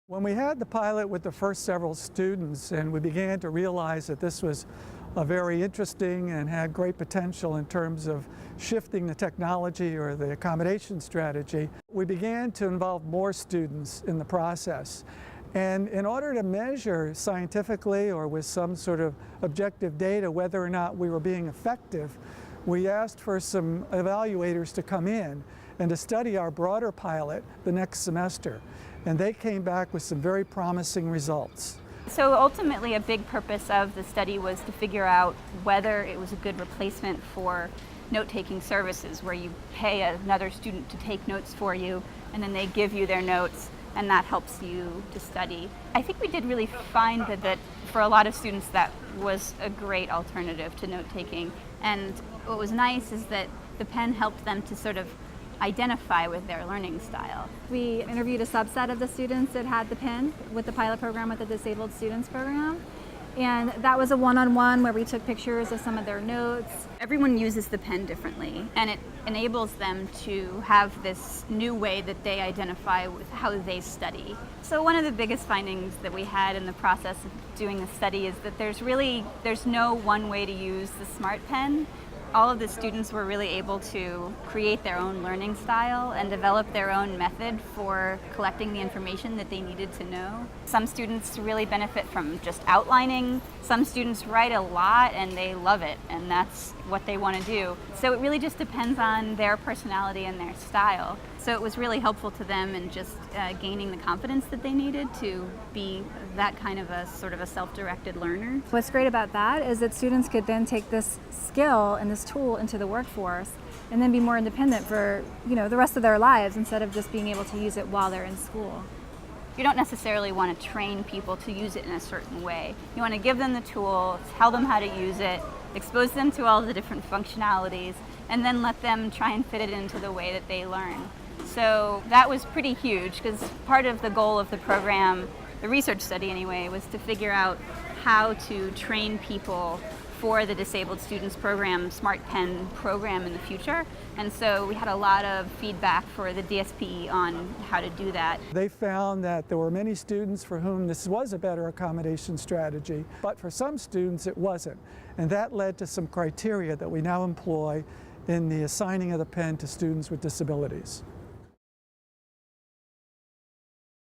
When we had the pilot with the first several students and we began to realize that this was very interesting and had great potential in terms of shifting the technology or the accommodation strategy, we began to involve more students in the process. And in order to measure scientifically or with some sort of objective data whether or not we were being effective, we asked for some evaluators to come in and to study our broader pilot the next semester. And they came back with some very promising results. So ultimately a big purpose of the study was to figure out whether it was a good replacement for note-taking services where you pay another student to take notes for you and then they give you their notes and that helps you to study. I think we did really find that for a lot of students that was a great alternative to note-taking. And what was nice is that the pen helped them to sort of identify with their learning style. We interviewed a subset of the students that had the pen with the pilot program with the Disabled Students Program. And that was a one-on-one where we took pictures of some of their notes. Everyone uses the pen differently, and it enables them to have this new way that they identify with how they study. So one of the biggest findings that we had in the process of doing the study is that there's no one way to use the Smart Pen. All of the students were really able to create their own learning style and develop their own method for collecting the information that they needed to know. Some students really benefit from just outlining. Some students write a lot and they love it, and that's what they want to do. So it really just depends on their personality and their style. So it was really helpful to them in just gaining the confidence that they needed to be that kind of a sort of a self-directed learner. What's great about that is that students could then take this skill and this tool into the workforce and then be more independent for, the rest of their lives instead of just being able to use it while they're in school. You don't necessarily want to train people to use it in a certain way. You want to give them the tool, tell them how to use it, expose them to all the different functionalities, and then let them try and fit it into the way that they learn. So that was pretty huge because part of the goal of the program, the research study anyway, was to figure out how to train people for the Disabled Students Program, Smart Pen program in the future. And so we had a lot of feedback for the DSP on how to do that. They found that there were many students for whom this was a better accommodation strategy, but for some students it wasn't. And that led to some criteria that we now employ in the assigning of the pen to students with disabilities.